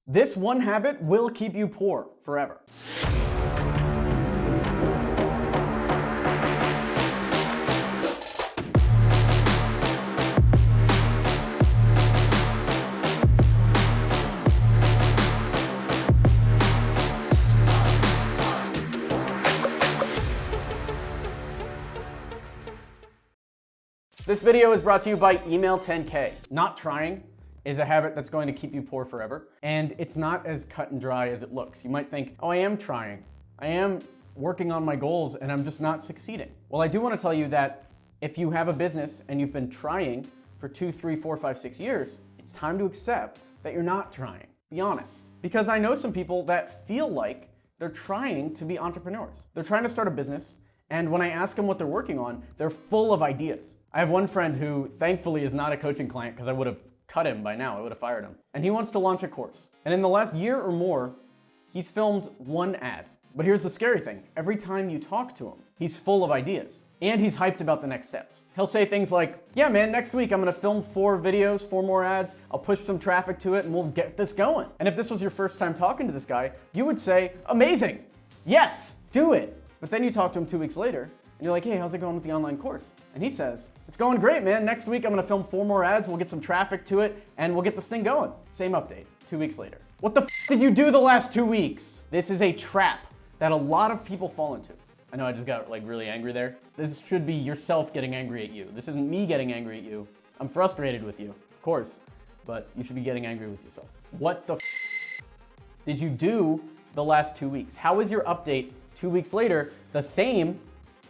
This one habit will keep you poor forever. This video is brought to you by Email 10K. Not trying is a habit that's going to keep you poor forever, and it's not as cut and dry as it looks. You might think, oh, I am trying. I am working on my goals and I'm just not succeeding. Well, I do want to tell you that if you have a business and you've been trying for 2, 3, 4, 5, 6 years, it's time to accept that you're not trying. Be honest. Because I know some people that feel like they're trying to be entrepreneurs. They're trying to start a business, and when I ask them what they're working on, they're full of ideas. I have one friend who thankfully is not a coaching client because I would have cut him by now, I would have fired him. And he wants to launch a course. And in the last year or more, he's filmed one ad. But here's the scary thing. Every time you talk to him, he's full of ideas. And he's hyped about the next steps. He'll say things like, yeah man, next week I'm gonna film 4 videos, 4 more ads, I'll push some traffic to it and we'll get this going. And if this was your first time talking to this guy, you would say, amazing, yes, do it. But then you talk to him 2 weeks later, and you're like, hey, how's it going with the online course? And he says, it's going great, man. Next week I'm gonna film 4 more ads, we'll get some traffic to it, and we'll get this thing going. Same update, 2 weeks later. What the f did you do the last 2 weeks? This is a trap that a lot of people fall into. I know I just got like really angry there. This should be yourself getting angry at you. This isn't me getting angry at you. I'm frustrated with you, of course, but you should be getting angry with yourself. What the f did you do the last 2 weeks? How is your update 2 weeks later the same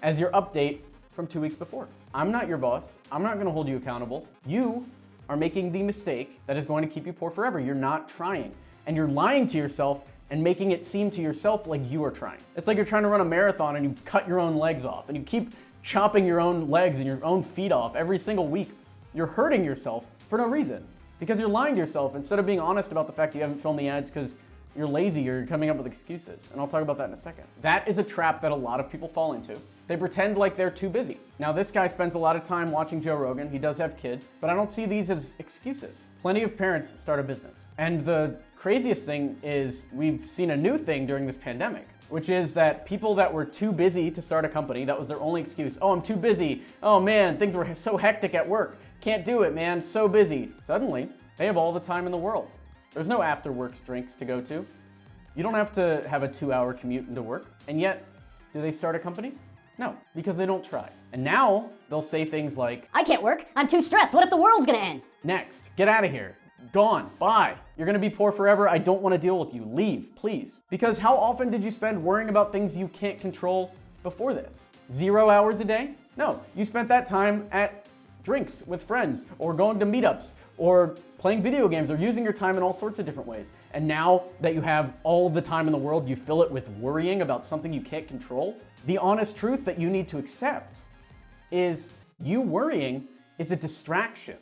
as your update from 2 weeks before? I'm not your boss. I'm not gonna hold you accountable. You are making the mistake that is going to keep you poor forever. You're not trying. And you're lying to yourself and making it seem to yourself like you are trying. It's like you're trying to run a marathon and you've cut your own legs off and you keep chopping your own legs and your own feet off every single week. You're hurting yourself for no reason because you're lying to yourself instead of being honest about the fact you haven't filmed the ads because you're lazy or you're coming up with excuses. And I'll talk about that in a second. That is a trap that a lot of people fall into. They pretend like they're too busy. Now this guy spends a lot of time watching Joe Rogan. He does have kids, but I don't see these as excuses. Plenty of parents start a business. And the craziest thing is we've seen a new thing during this pandemic, which is that people that were too busy to start a company, that was their only excuse. Oh, I'm too busy. Oh man, things were so hectic at work. Can't do it, man, so busy. Suddenly, they have all the time in the world. There's no after work drinks to go to. You don't have to have a 2-hour commute into work. And yet, do they start a company? No, because they don't try. And now they'll say things like, I can't work, I'm too stressed, what if the world's gonna end? Next, get out of here. Gone, bye. You're gonna be poor forever, I don't wanna deal with you. Leave, please. Because how often did you spend worrying about things you can't control before this? 0 hours a day? No, you spent that time at drinks with friends, or going to meetups, or playing video games, or using your time in all sorts of different ways. And now that you have all the time in the world, you fill it with worrying about something you can't control? The honest truth that you need to accept is you worrying is a distraction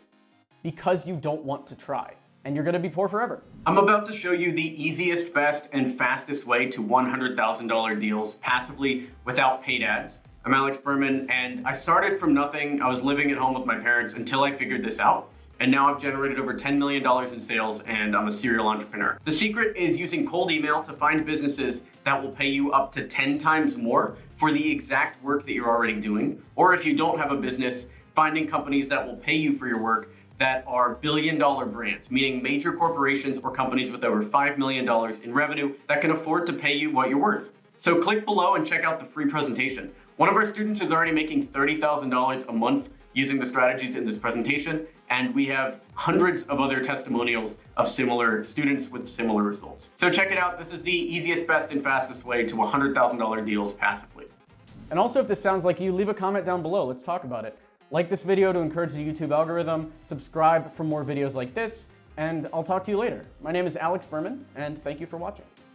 because you don't want to try. And you're gonna be poor forever. I'm about to show you the easiest, best, and fastest way to $100,000 deals passively without paid ads. I'm Alex Berman, and I started from nothing. I was living at home with my parents until I figured this out. And now I've generated over $10 million in sales, and I'm a serial entrepreneur. The secret is using cold email to find businesses that will pay you up to 10 times more for the exact work that you're already doing. Or if you don't have a business, finding companies that will pay you for your work that are billion-dollar brands, meaning major corporations or companies with over $5 million in revenue that can afford to pay you what you're worth. So click below and check out the free presentation. One of our students is already making $30,000 a month using the strategies in this presentation, and we have hundreds of other testimonials of similar students with similar results. So check it out. This is the easiest, best, and fastest way to $100,000 deals passively. And also, if this sounds like you, leave a comment down below. Let's talk about it. Like this video to encourage the YouTube algorithm, subscribe for more videos like this, and I'll talk to you later. My name is Alex Berman, and thank you for watching.